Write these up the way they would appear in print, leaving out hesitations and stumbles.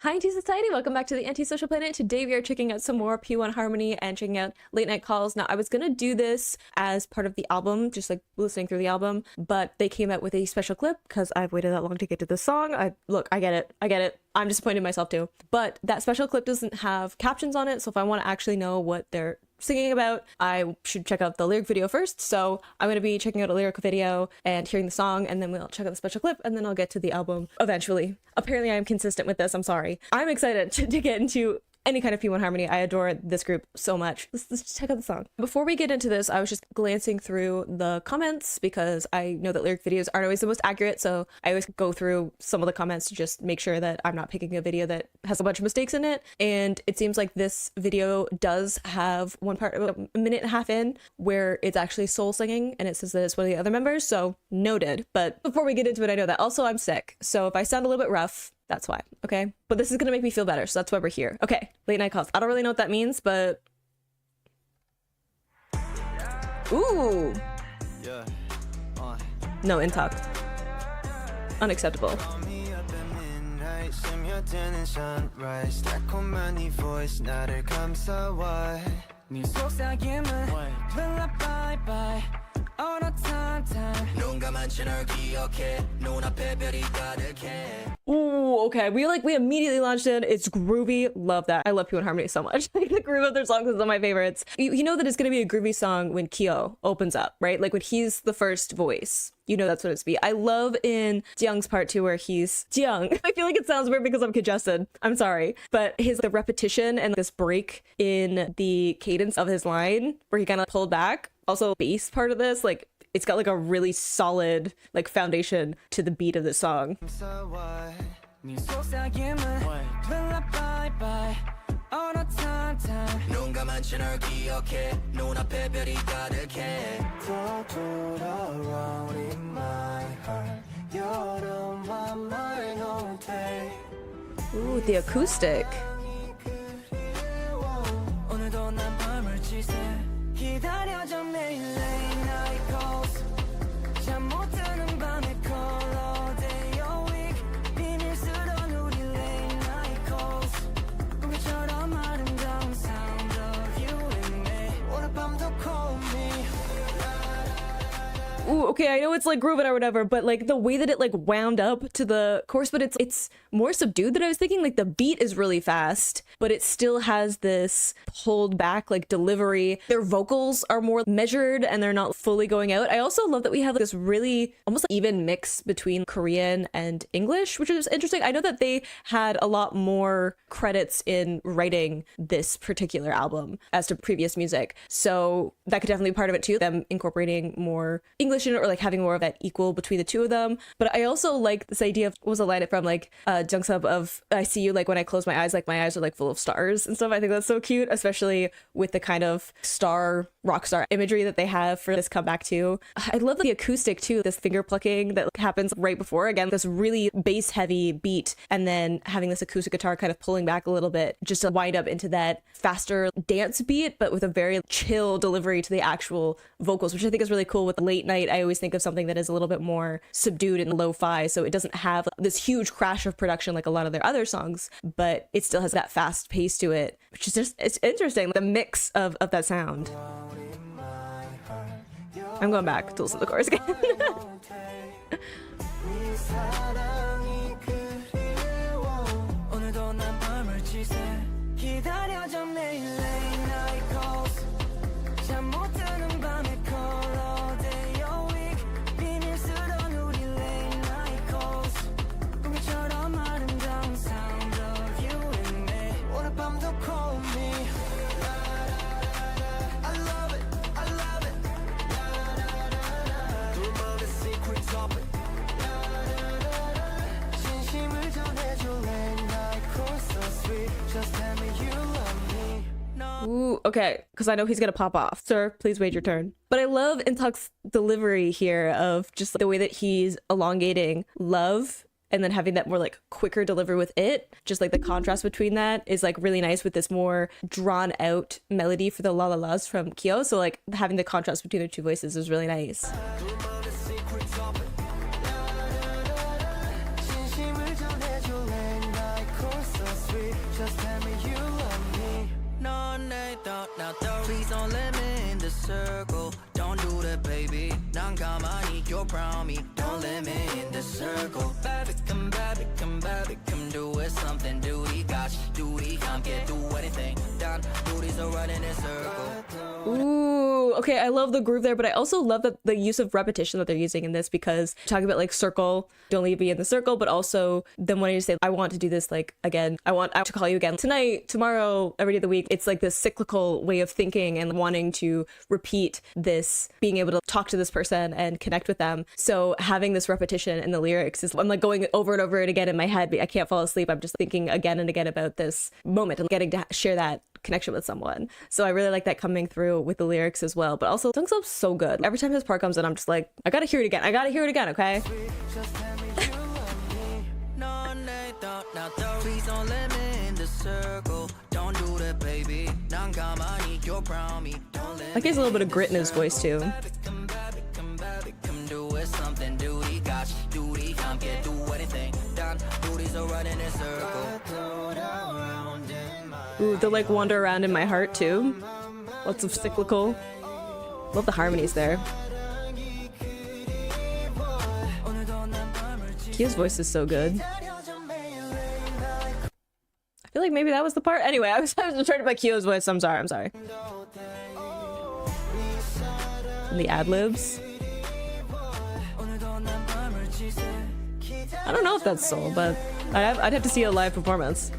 Hi, Anti-Society! Welcome back to the Anti-Social Planet. Today we are checking out some more P1Harmony and checking out Late Night Calls. Now, I was gonna do this as part of the album, just like listening through the album, but they came out with a special clip because I've waited that long to get to this song. I get it. I'm disappointed in myself too. But that special clip doesn't have captions on it, so if I want to actually know what they're singing about, I should check out the lyric video first. So I'm going to be checking out a lyric video and hearing the song, and then we'll check out the special clip, and then I'll get to the album eventually. Apparently I'm consistent with this. I'm sorry. I'm excited to get into any kind of P1Harmony. I adore this group so much. Let's check out the song. Before we get into this, I was just glancing through the comments because I know that lyric videos aren't always the most accurate, so I always go through some of the comments to just make sure that I'm not picking a video that has a bunch of mistakes in it. And it seems like this video does have one part about a minute and a half in where it's actually soul singing, and it says that it's one of the other members, so noted. But before we get into it, I know that also I'm sick, so if I sound a little bit rough, that's why, okay? But this is gonna make me feel better, so that's why we're here. Okay, Late Night Calls. I don't really know what that means, but... Ooh! No, in talk. Unacceptable. Ooh, okay. We immediately launched in. It's groovy. Love that. I love P1Harmony so much. Like the groove of their songs is one of my favorites. You know that it's gonna be a groovy song when Kyo opens up, right? Like when he's the first voice. You know that's what it's be. I love in Jiyoung's part too where he's Jiyoung. I feel like it sounds weird because I'm congested. I'm sorry. But the repetition and this break in the cadence of his line where he kind of pulled back. Also bass part of this, like it's got like a really solid like foundation to the beat of the song. Ooh, the acoustic. Ooh, okay, I know it's like grooving or whatever, but like the way that it like wound up to the chorus, but it's more subdued than I was thinking. Like the beat is really fast, but it still has this pulled back like delivery. Their vocals are more measured and they're not fully going out. I also love that we have this really almost like even mix between Korean and English, which is interesting. I know that they had a lot more credits in writing this particular album as to previous music, so that could definitely be part of it too, them incorporating more English in it, or like having more of that equal between the two of them. But I also like this idea of, what was the line from like Jungsub of I see you like when I close my eyes, like my eyes are like full of stars and stuff. I think that's so cute, especially with the kind of rock star imagery that they have for this comeback too. I love the acoustic too, this finger plucking that happens right before, again, this really bass heavy beat, and then having this acoustic guitar kind of pulling back a little bit just to wind up into that faster dance beat, but with a very chill delivery to the actual vocals, which I think is really cool. With Late Night, I always think of something that is a little bit more subdued and lo-fi, so it doesn't have this huge crash of production like a lot of their other songs, but it still has that fast pace to it, which is just, it's interesting, the mix of that sound. I'm going back to listen to the chorus again. Ooh, okay, because I know he's gonna pop off. Sir, please wait your turn. But I love Intuk's delivery here of just the way that he's elongating love and then having that more like quicker delivery with it. Just like the contrast between that is like really nice with this more drawn out melody for the la la la's from Kyo. So like having the contrast between the two voices is really nice. Just tell me you love me. No, they don't. Now, please don't let me in the circle. Don't do that, baby. newcomers, you're proud me. Don't let me in the circle. Baby, come, do it something. Duty, got you. Duty, can't get do anything. Done. Duties are right in a circle. Ooh, okay, I love the groove there, but I also love that the use of repetition that they're using in this, because talking about like circle, don't leave me in the circle, but also then when you say I want to do this like again, I want to call you again tonight, tomorrow, every day of the week. It's like this cyclical way of thinking and wanting to repeat this, being able to talk to this person and connect with them. So having this repetition in the lyrics is, I'm like going over and over it again in my head. I can't fall asleep. I'm just thinking again and again about this moment and getting to share that connection with someone. So I really like that coming through with the lyrics as well. But also, the song's so good. Every time his part comes in, I'm just like, I gotta hear it again. I gotta hear it again, okay? Like, he has a little bit of grit in his voice too. Ooh, they like wander around in my heart too. Lots of cyclical. Love the harmonies there. Kia's voice is so good. I feel like maybe that was the part. Anyway, I was distracted by Kia's voice. I'm sorry. And the ad-libs. I don't know if that's soul, but I'd have to see a live performance.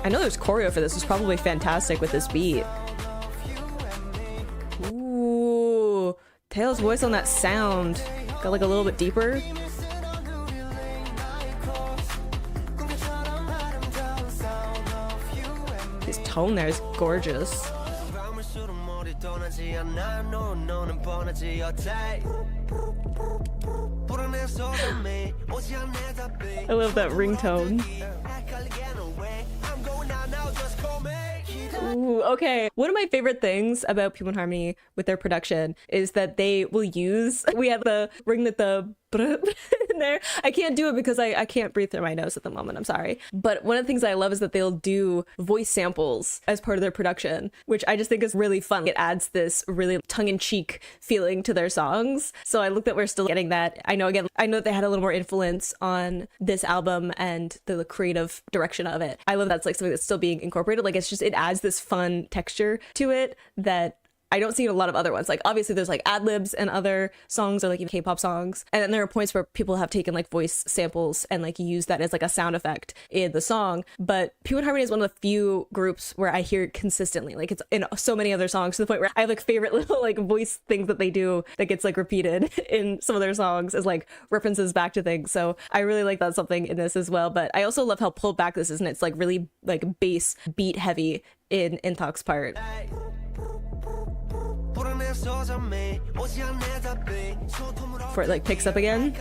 I know there's choreo for this. It's probably fantastic with this beat. Ooh, Taylor's voice on that sound got like a little bit deeper. His tone there is gorgeous. I love that ringtone. Ooh, okay. One of my favorite things about P1Harmony with their production is that they will use, we have the ring that the in there. I can't do it because I can't breathe through my nose at the moment. I'm sorry. But one of the things I love is that they'll do voice samples as part of their production, which I just think is really fun. It adds this really tongue-in-cheek feeling to their songs. So I look that we're still getting that. I know that they had a little more influence on this album and the creative direction of it. I love that's like something that's still being incorporated. Like, it's just, it adds this fun texture to it that I don't see in a lot of other ones. Like, obviously there's like ad-libs and other songs, or like even K-pop songs, and then there are points where people have taken like voice samples and like used that as like a sound effect in the song. But P1Harmony is one of the few groups where I hear it consistently. Like, it's in so many other songs, to the point where I have like favorite little like voice things that they do that gets like repeated in some of their songs as like references back to things. So I really like that something in this as well. But I also love how pulled back this is, and it's like really like bass beat heavy in Thok's part. Before it like picks up again.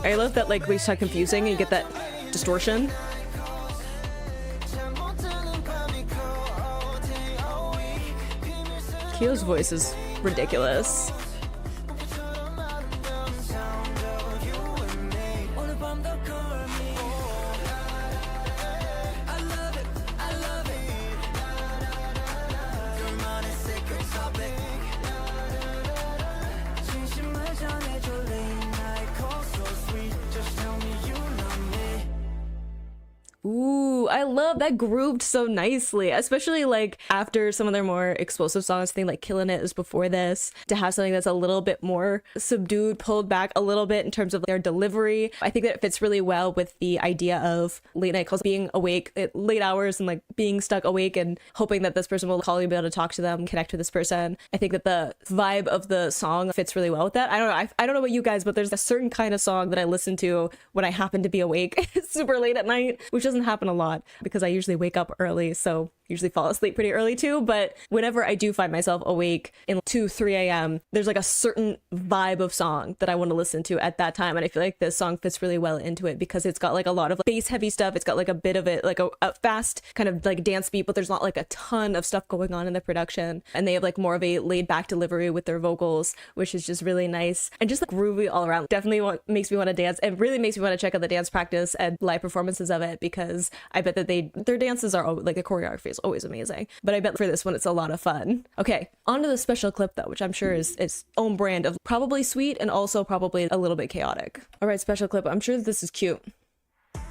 I love that like we start confusing and you get that distortion. Kyo's voice is ridiculous. Ooh, I love that grooved so nicely, especially like after some of their more explosive songs. I think like Killin' It is before this, to have something that's a little bit more subdued, pulled back a little bit in terms of their delivery. I think that it fits really well with the idea of late night calls, being awake at late hours and like being stuck awake and hoping that this person will call you, be able to talk to them, connect with this person. I think that the vibe of the song fits really well with that. I don't know. I don't know about you guys, but there's a certain kind of song that I listen to when I happen to be awake super late at night, which doesn't happen a lot because I usually wake up early. So usually fall asleep pretty early too, but whenever I do find myself awake in 2, 3 a.m., there's like a certain vibe of song that I want to listen to at that time. And I feel like this song fits really well into it because it's got like a lot of bass heavy stuff. It's got like a bit of it, like a fast kind of like dance beat, but there's not like a ton of stuff going on in the production. And they have like more of a laid back delivery with their vocals, which is just really nice. And just like groovy all around. Definitely makes me want to dance. It really makes me want to check out the dance practice and live performances of it because I bet that their dances are like the choreography is always amazing. But I bet for this one it's a lot of fun. Okay, on to the special clip though, which I'm sure is its own brand of probably sweet and also probably a little bit chaotic. All right, special clip. I'm sure this is cute.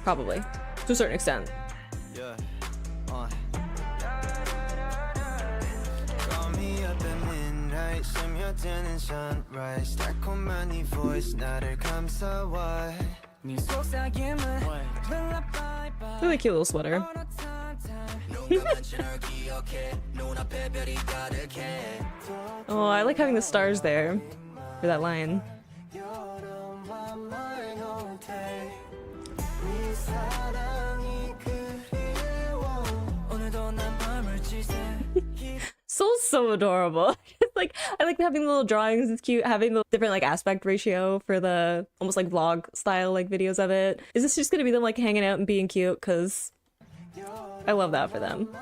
Probably. To a certain extent. Yeah. Really cute little sweater. Oh, I like having the stars there for that line. So adorable. Like I like having the little drawings. It's cute having the different like aspect ratio for the almost like vlog style like videos of it. Is this just gonna be them like hanging out and being cute? Because I love that for them.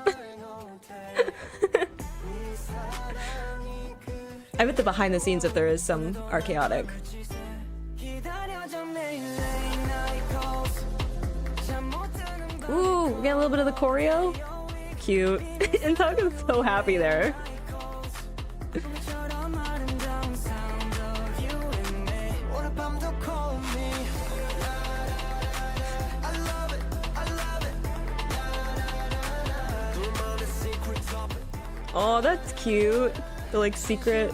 I bet the behind the scenes if there is some are chaotic. Ooh, we got a little bit of the choreo. Cute. And Talk is so happy there. Oh, that's cute. The like secret.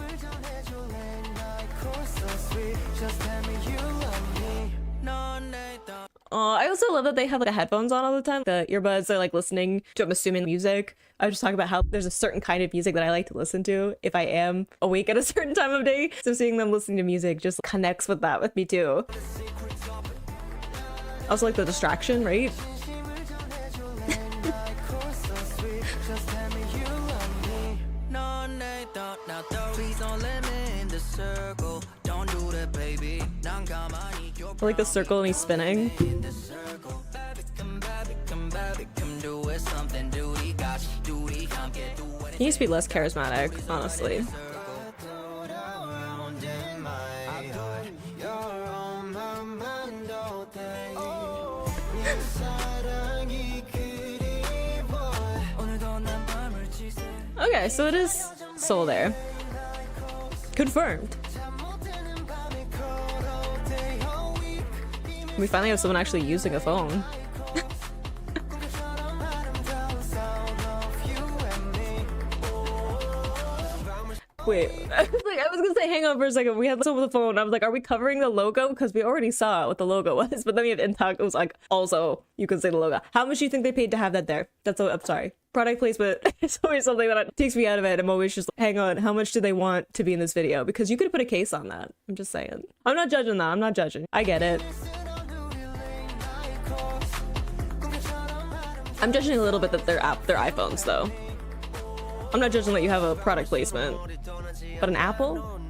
Oh, I also love that they have like the headphones on all the time. The earbuds are like listening to, I'm assuming, music. I was just talking about how there's a certain kind of music that I like to listen to if I am awake at a certain time of day. So seeing them listening to music just connects with that with me too. Also like the distraction, right? I like the circle and he's spinning. He used to be less charismatic, honestly. Okay, so it is Seoul there. Confirmed. We finally have someone actually using a phone. Wait, I was gonna say hang on for a second. We had someone with the phone. I was like, are we covering the logo? Because we already saw what the logo was. But then we have Intact. It was like, also, you can say the logo. How much do you think they paid to have that there? That's so, I'm sorry. Product placement is always something that takes me out of it. I'm always just like, hang on, how much do they want to be in this video? Because you could put a case on that. I'm just saying. I'm not judging that. I'm not judging. I get it. I'm judging a little bit that they're iPhones though. I'm not judging that you have a product placement. But an Apple?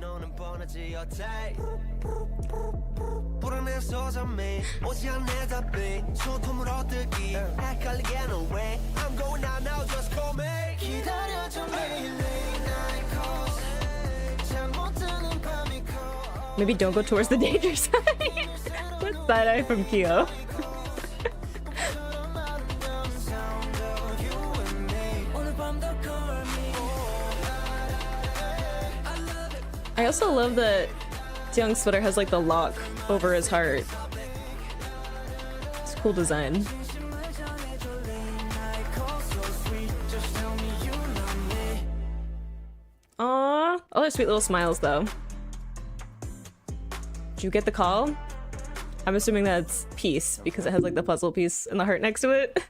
Maybe don't go towards the danger side. What's side eye from Kyo? I also love that Young's sweater has like the lock over his heart. It's a cool design. Aww. All their sweet little smiles though. Did you get the call? I'm assuming that's peace because it has like the puzzle piece and the heart next to it.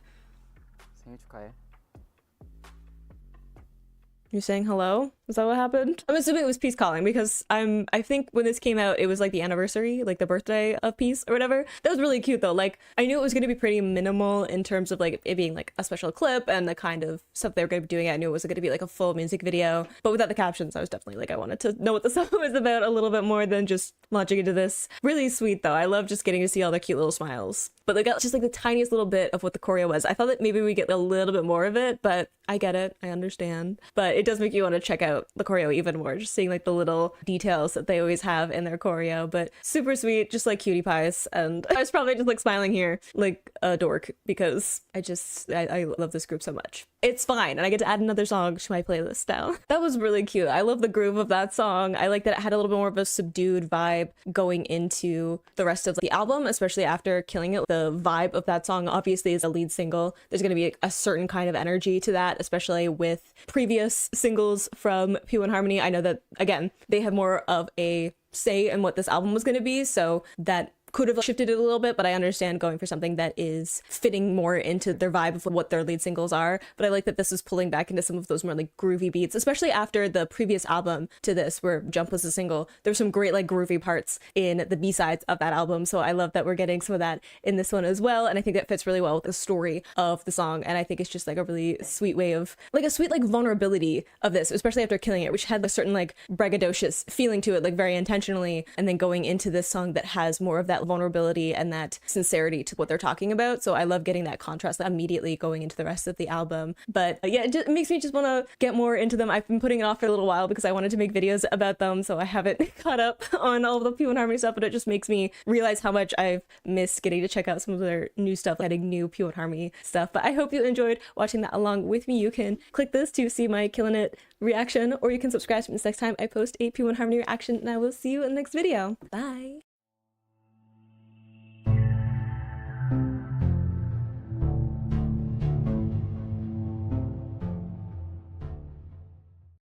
You saying hello? Is that what happened? I'm assuming it was Peace Calling because I think when this came out, it was like the anniversary, like the birthday of Peace or whatever. That was really cute though. Like I knew it was going to be pretty minimal in terms of like it being like a special clip and the kind of stuff they were going to be doing. I knew it was going to be like a full music video, but without the captions, I was definitely like, I wanted to know what the song was about a little bit more than just launching into this. Really sweet though. I love just getting to see all their cute little smiles. But they got just like the tiniest little bit of what the choreo was. I thought that maybe we get a little bit more of it, but I get it. I understand. But it does make you want to check out the choreo even more, just seeing like the little details that they always have in their choreo. But super sweet, just like cutie pies. And I was probably just like smiling here like a dork because I love this group so much. It's fine, and I get to add another song to my playlist now. That was really cute. I love the groove of that song. I like that it had a little bit more of a subdued vibe going into the rest of the album, especially after Killing It. The vibe of that song obviously is a lead single. There's going to be a certain kind of energy to that, especially with previous singles from P1Harmony. I know that, again, they have more of a say in what this album was going to be, so that could have shifted it a little bit, but I understand going for something that is fitting more into their vibe of what their lead singles are. But I like that this is pulling back into some of those more like groovy beats, especially after the previous album to this where Jump was a single. There's some great like groovy parts in the B-sides of that album, so I love that we're getting some of that in this one as well, and I think that fits really well with the story of the song. And I think it's just like a really sweet way of like a sweet like vulnerability of this, especially after Killing It, which had a certain like braggadocious feeling to it, like very intentionally, and then going into this song that has more of that vulnerability and that sincerity to what they're talking about. So I love getting that contrast immediately going into the rest of the album. But yeah, it makes me just want to get more into them. I've been putting it off for a little while because I wanted to make videos about them, so I haven't caught up on all of the P1Harmony stuff, but it just makes me realize how much I've missed getting to check out some of their new stuff, getting new P1Harmony stuff. But I hope you enjoyed watching that along with me. You can click this to see my Killing It reaction, or you can subscribe to me next time I post a P1Harmony reaction, and I will see you in the next video. Bye!